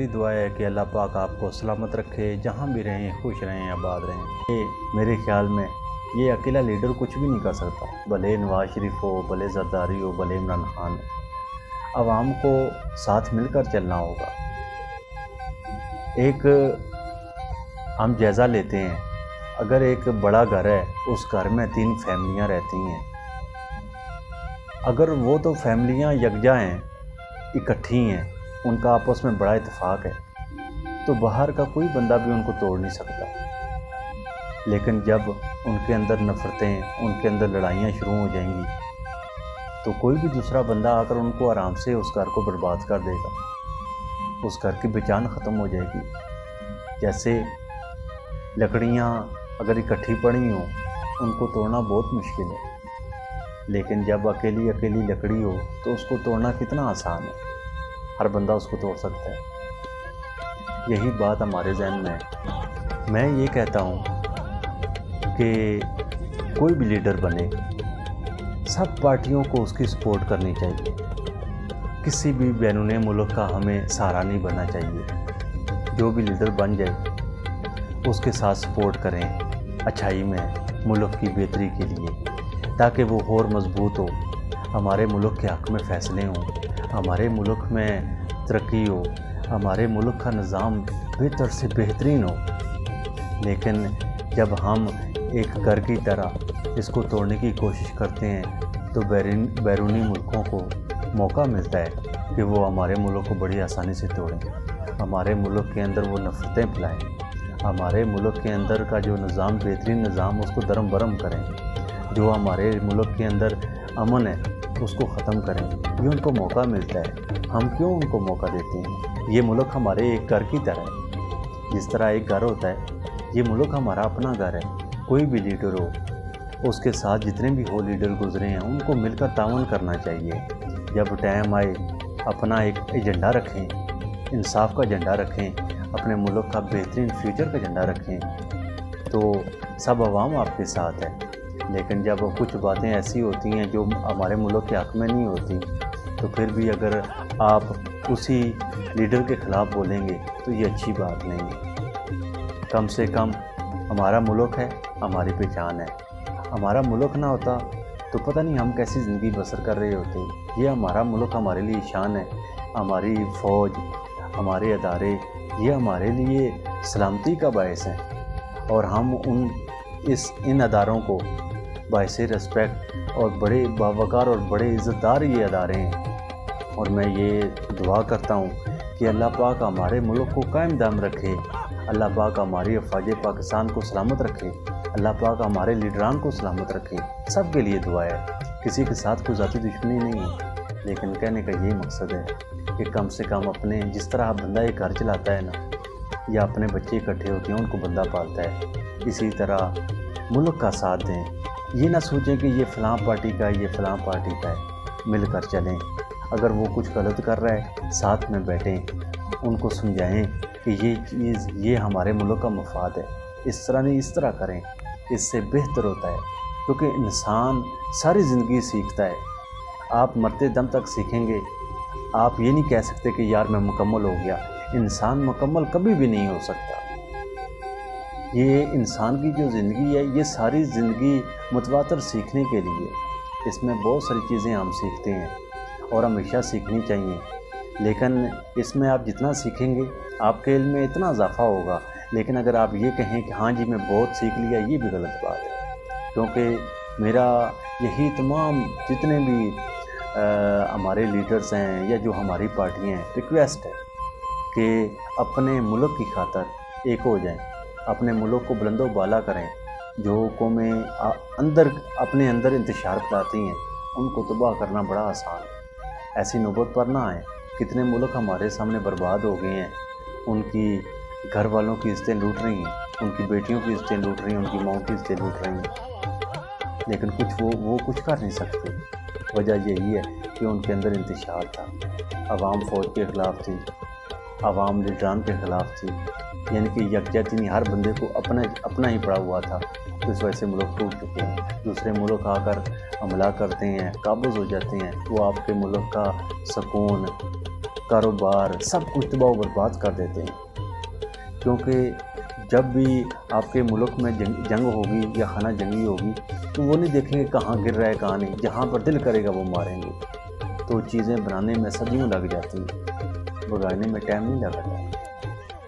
मेरी दुआ है कि अल्लाह पाक आपको सलामत रखे, जहाँ भी रहें खुश रहें आबाद रहें। ये मेरे ख्याल में ये अकेला लीडर कुछ भी नहीं कर सकता, भले नवाज शरीफ हो, भले जरदारी हो, भले इमरान खान हो। आवाम को साथ मिलकर चलना होगा। एक हम जायज़ा लेते हैं, अगर एक बड़ा घर है, उस घर में 3 फैमिलियां रहती हैं, अगर वो तो फैमिलियां यकजा हैं, इकट्ठी हैं, उनका आपस में बड़ा इत्तेफाक है, तो बाहर का कोई बंदा भी उनको तोड़ नहीं सकता। लेकिन जब उनके अंदर नफ़रतें, उनके अंदर लड़ाइयाँ शुरू हो जाएंगी, तो कोई भी दूसरा बंदा आकर उनको आराम से उस घर को बर्बाद कर देगा, उस घर की पहचान ख़त्म हो जाएगी। जैसे लकड़ियाँ अगर इकट्ठी पड़ी हों, उनको तोड़ना बहुत मुश्किल है, लेकिन जब अकेली अकेली लकड़ी हो तो उसको तोड़ना कितना आसान है, हर बंदा उसको तोड़ सकता है। यही बात हमारे ज़हन में है। मैं ये कहता हूँ कि कोई भी लीडर बने, सब पार्टियों को उसकी सपोर्ट करनी चाहिए। किसी भी बैरून मुल्क का हमें सहारा नहीं बनना चाहिए। जो भी लीडर बन जाए उसके साथ सपोर्ट करें अच्छाई में, मुल्क की बेहतरी के लिए, ताकि वो और मजबूत हो, हमारे मुल्क के हक़ में फ़ैसले हों, हमारे मुल्क में तरक्की हो, हमारे मुल्क का निज़ाम बेहतर से बेहतरीन हो। लेकिन जब हम एक घर की तरह इसको तोड़ने की कोशिश करते हैं तो बैरूनी मुल्कों को मौका मिलता है कि वो हमारे मुल्क को बड़ी आसानी से तोड़ें, हमारे मुल्क के अंदर वो नफ़रतें फैलाएं, हमारे मुल्क के अंदर का जो निज़ाम, बेहतरीन निज़ाम, उसको दरम बरम करें, जो हमारे मुल्क के अंदर अमन है उसको ख़त्म करें। ये उनको मौका मिलता है। हम क्यों उनको मौका देते हैं? ये मुल्क हमारे एक घर की तरह है। जिस तरह एक घर होता है, ये मुल्क हमारा अपना घर है। कोई भी लीडर हो, उसके साथ जितने भी हो लीडर गुजरे हैं, उनको मिलकर तावन करना चाहिए। जब टाइम आए अपना एक एजेंडा रखें, इंसाफ का झंडा रखें, अपने मुल्क का बेहतरीन फ्यूचर का झंडा रखें, तो सब अवाम आपके साथ है। लेकिन जब कुछ बातें ऐसी होती हैं जो हमारे मुल्क के हक़ में नहीं होती, तो फिर भी अगर आप उसी लीडर के ख़िलाफ़ बोलेंगे तो ये अच्छी बात नहीं है। कम से कम हमारा मुल्क है, हमारी पहचान है। हमारा मुल्क ना होता तो पता नहीं हम कैसी ज़िंदगी बसर कर रहे होते। ये हमारा मुल्क हमारे लिए शान है। हमारी फ़ौज, हमारे अदारे, ये हमारे लिए सलामती का बायस है, और हम इन अदारों को बायसे रिस्पेक्ट और बड़े बावकार और बड़े इज़्ज़तदार ये अदारे हैं। और मैं ये दुआ करता हूँ कि अल्लाह पाक हमारे मुल्क को कायम दाम रखे, अल्लाह पाक हमारी अफ़वाज पाकिस्तान को सलामत रखे, अल्लाह पाक हमारे लीडरान को सलामत रखे। सब के लिए दुआ है। किसी के साथ कोई ज़ाती दुश्मनी नहीं है, लेकिन कहने का यही मकसद है कि कम से कम अपने, जिस तरह बंदा एक घर चलाता है ना, या अपने बच्चे इकट्ठे होते हैं उनको बंदा पालता है, इसी तरह मुल्क का साथ दें। ये ना सोचें कि ये फ़लाँ पार्टी का है, ये फ़लाँ पार्टी का है। मिलकर चलें। अगर वो कुछ गलत कर रहा है, साथ में बैठें, उनको समझाएं कि ये चीज़, ये हमारे मुल्क का मफाद है, इस तरह नहीं, इस तरह करें, इससे बेहतर होता है। क्योंकि इंसान सारी ज़िंदगी सीखता है। आप मरते दम तक सीखेंगे। आप ये नहीं कह सकते कि यार मैं मुकम्मल हो गया। इंसान मुकम्मल कभी भी नहीं हो सकता। ये इंसान की जो ज़िंदगी है, ये सारी ज़िंदगी मुतवातर सीखने के लिए। इसमें बहुत सारी चीज़ें हम सीखते हैं और हमेशा सीखनी चाहिए। लेकिन इसमें आप जितना सीखेंगे, आपके इल्म में इतना इजाफ़ा होगा। लेकिन अगर आप ये कहें कि हाँ जी मैं बहुत सीख लिया, ये भी गलत बात है। क्योंकि मेरा यही तमाम जितने भी हमारे लीडर्स हैं या जो हमारी पार्टियाँ हैं, रिक्वेस्ट है कि अपने मुल्क की खातर एक हो जाएं, अपने मुल्क को बुलंदो बाला करें। जो कौमें अपने अंदर इंतशार कराती हैं, उनको तबाह करना बड़ा आसान है। ऐसी नौबत पर ना आए। कितने मुल्क हमारे सामने बर्बाद हो गए हैं। उनकी घर वालों की इज्जतें लूट रही हैं, उनकी बेटियों की इज्जतें लूट रही हैं, उनकी माओं की इज्जतें लूट रही हैं, लेकिन वो कुछ कर नहीं सकते। वजह यही है कि उनके अंदर इंतशार था। अवाम फ़ौज के ख़िलाफ़ थी, अवाम लीडरान के ख़िलाफ़ थी, यानी कि यकजहती नहीं, हर बंदे को अपना ही पड़ा हुआ था। तो इस वजह से मुल्क टूट चुके हैं। दूसरे मुल्क आकर हमला करते हैं, काबूज़ हो जाते हैं, वो आपके मुल्क का सुकून, کاروبار سب کچھ تباہ و برباد کر دیتے ہیں، کیونکہ جب بھی آپ کے ملک میں جنگ ہوگی یا خانہ جنگی ہوگی تو وہ نہیں دیکھیں گے کہاں گر رہا ہے کہاں نہیں، جہاں پر دل کرے گا وہ ماریں گے۔ تو چیزیں بنانے میں صدیوں لگ جاتی ہیں، بگانے میں ٹائم نہیں لگتا۔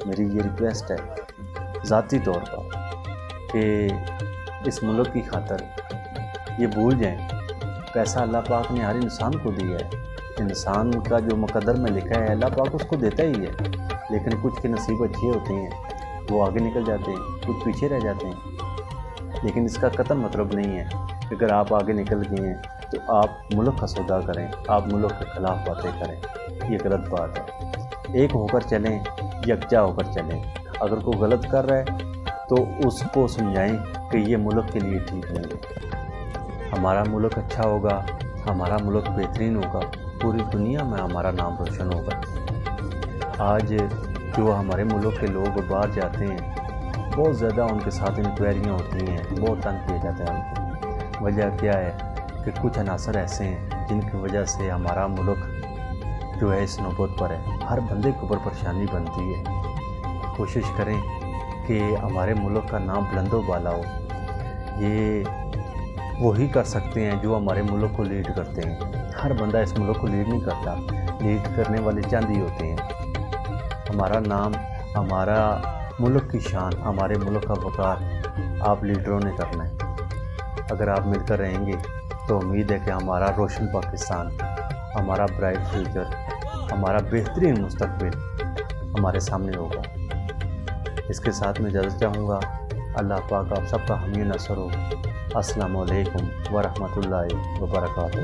میری یہ ریکویسٹ ہے ذاتی طور پر کہ اس ملک کی خاطر یہ بھول جائیں، پیسہ اللہ پاک نے ہر انسان کو دیا ہے، انسان کا جو مقدر میں لکھا ہے اللہ پاک اس کو دیتا ہی ہے، لیکن کچھ کے نصیب اچھے ہوتے ہیں وہ آگے نکل جاتے ہیں، کچھ پیچھے رہ جاتے ہیں۔ لیکن اس کا قطعاً مطلب نہیں ہے کہ اگر آپ آگے نکل گئے ہیں تو آپ ملک کا سودا کریں، آپ ملک کے خلاف باتیں کریں، یہ غلط بات ہے۔ ایک ہو کر چلیں، یکجا ہو کر چلیں۔ اگر کوئی غلط کر رہا ہے تو اس کو سمجھائیں کہ یہ ملک کے لیے ٹھیک نہیں ہے۔ ہمارا ملک اچھا ہوگا، ہمارا ملک بہترین ہوگا، پوری دنیا میں ہمارا نام روشن ہوگا۔ آج جو ہمارے ملک کے لوگ باہر جاتے ہیں بہت زیادہ ان کے ساتھ انکوائریاں ہوتی ہیں، بہت تنگ کیے جاتے ہیں ان کو۔ وجہ کیا ہے کہ کچھ عناصر ایسے ہیں جن کی وجہ سے ہمارا ملک جو ہے اس نوبت پر ہے، ہر بندے کے اوپر پریشانی بنتی ہے۔ کوشش کریں کہ ہمارے ملک کا نام بلند و بالا ہو۔ یہ وہی کر سکتے ہیں جو ہمارے ملک کو لیڈ کرتے ہیں، ہر بندہ اس ملک کو لیڈ نہیں کرتا، لیڈ کرنے والے چند ہی ہوتے ہیں۔ ہمارا نام، ہمارا ملک کی شان، ہمارے ملک کا وقار آپ لیڈروں نے کرنا ہے۔ اگر آپ مل کر رہیں گے تو امید ہے کہ ہمارا روشن پاکستان، ہمارا برائٹ فیوچر، ہمارا بہترین مستقبل ہمارے سامنے ہوگا۔ اس کے ساتھ میں اجازت چاہوں گا۔ اللہ پاک آپ سب کا حامی نصر ہو۔ السلام علیکم ورحمۃ اللہ وبرکاتہ۔